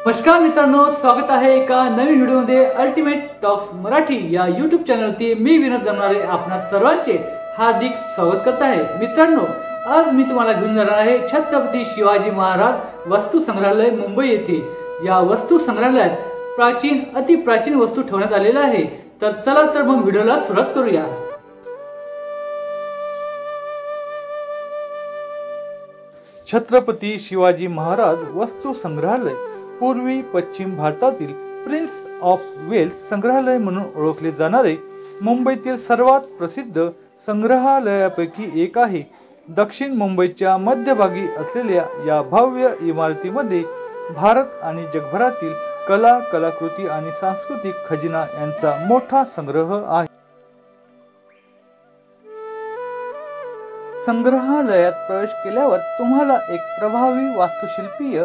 नमस्कार मित्रांनो, स्वागत आहे एका नवीन व्हिडिओमध्ये अल्टिमेट टॉक्स मराठी या यूट्यूब चॅनलवरती। मी विनोद जमनारे आपणा सर्वांचे हार्दिक स्वागत करत आहे। मित्रांनो, आज मी तुम्हाला घेऊन जाणार आहे छत्रपती शिवाजी महाराज वस्तू संग्रहालय मुंबई येथे। या वस्तू संग्रहालयात अतिप्राचीन वस्तू ठेवण्यात आलेल्या आहे। तर चला तर मग व्हिडिओला सुरुवात करूया। छत्रपती शिवाजी महाराज वस्तू संग्रहालय पूर्वी पश्चिम भारतातील प्रिन्स ऑफ वेल्स संग्रहालय म्हणून ओळखले जाणारे मुंबईतील सर्वात प्रसिद्ध संग्रहालयापैकी एक आहे। दक्षिण मुंबईच्या मध्यभागी असलेल्या या भव्य इमारतीमध्ये भारत आणि जगभरातील कला, कलाकृती आणि सांस्कृतिक खजिना यांचा मोठा संग्रह आहे। संग्रहालयात प्रवेश केल्यावर तुम्हाला एक प्रभावी वास्तुशिल्पीय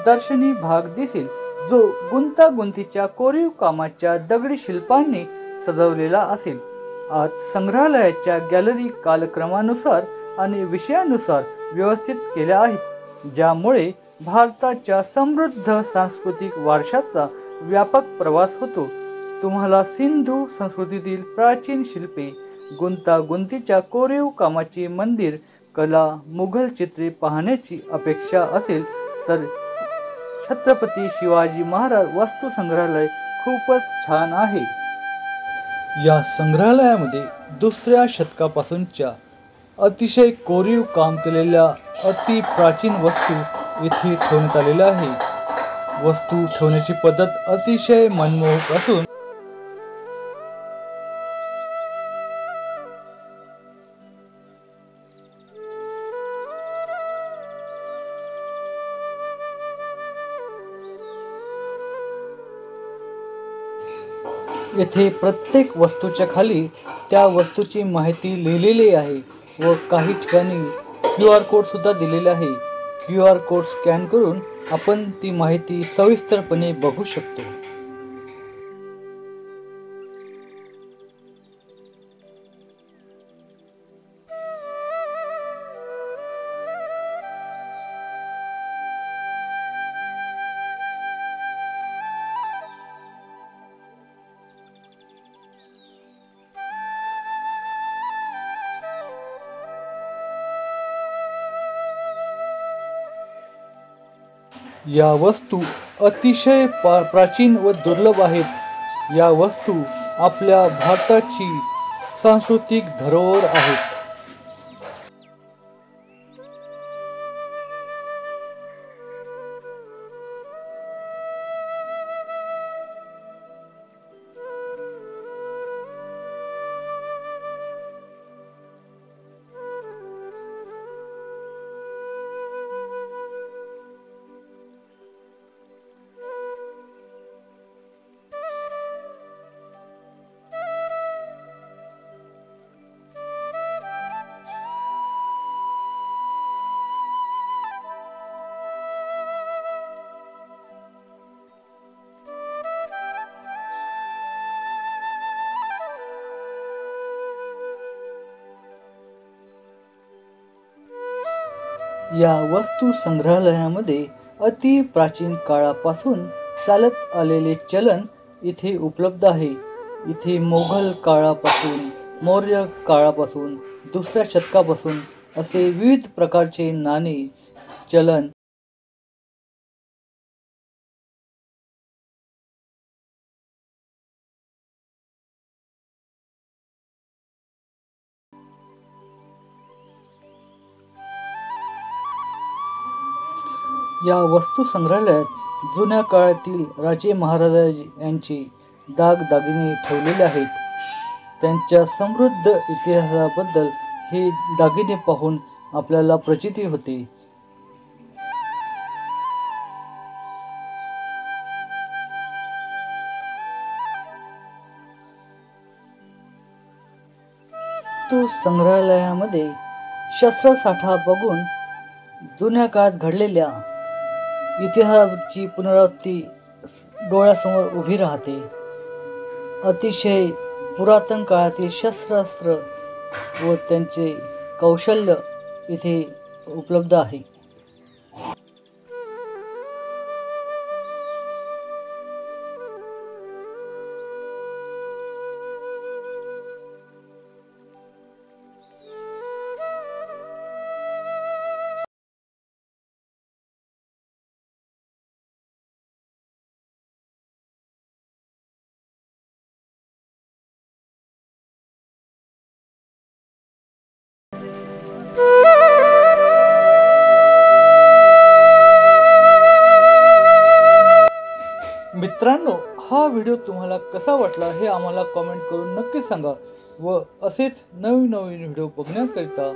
दर्शनी भाग दिसेल, जो गुंतागुंतीच्या कोरीव कामाच्या दगडी शिल्पांनी सजवलेला असेल। आज संग्रहालयाच्या गॅलरी कालक्रमानुसार आणि विषयानुसार व्यवस्थित केल्या आहेत, ज्यामुळे भारताच्या समृद्ध सांस्कृतिक वारशाचा व्यापक प्रवास होतो। तुम्हाला सिंधू संस्कृतीतील प्राचीन शिल्पे, गुंतागुंतीच्या कोरीव कामाची मंदिर कला, मुघल चित्रे पाहण्याची अपेक्षा असेल तर छत्रपती शिवाजी महाराज वस्तू संग्रहालय खूपच छान आहे। या संग्रहालयामध्ये दुसऱ्या शतकापासूनच्या अतिशय कोरीव काम केलेल्या अति प्राचीन वस्तू इथे ठेवण्यात आलेल्या आहे। वस्तू ठेवण्याची पद्धत अतिशय मनमोहक असून येथे प्रत्येक वस्तूच्या खाली त्या वस्तूची माहिती लिहिलेली आहे व काही ठिकाणी QR कोड सुद्धा दिलेला आहे। QR कोड स्कॅन करून आपण ती माहिती सविस्तरपणे बघू शकतो। या वस्तू अतिशय प्राचीन व दुर्लभ आहेत। या वस्तू आपल्या भारताची सांस्कृतिक धरोहर आहेत। या वस्तू संग्रहालयामध्ये अति प्राचीन काळापासून चालत आलेले चलन इथे उपलब्ध आहे। इथे मोघल काळापासून, मौर्य काळापासून, दुसऱ्या शतकापासून असे विविध प्रकारचे नाणे, चलन या वस्तू संग्रहालयात जुन्या काळातील राजे महाराजा यांचे दागदागिने ठेवलेले आहेत। त्यांच्या समृद्ध इतिहासाबद्दल हे दागिने पाहून आपल्याला प्रचिती होते। तो संग्रहालयामध्ये शस्त्रसाठा बघून जुन्या काळात घडलेल्या इतिहासाची पुनरावृत्ती डोळ्यासमोर उभी राहते। अतिशय पुरातन काळातील शस्त्रास्त्र व त्यांचे कौशल्य इथे उपलब्ध आहे। व्हिडिओ तुम्हाला कसा वाटला हे आम्हाला कमेंट करून नक्की सांगा व असेच नवीन व्हिडिओ बघण्याकरिता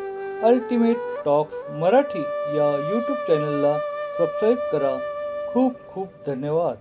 अल्टिमेट टॉक्स मराठी या यूट्यूब चॅनलला सबस्क्राईब करा. खूप खूप धन्यवाद.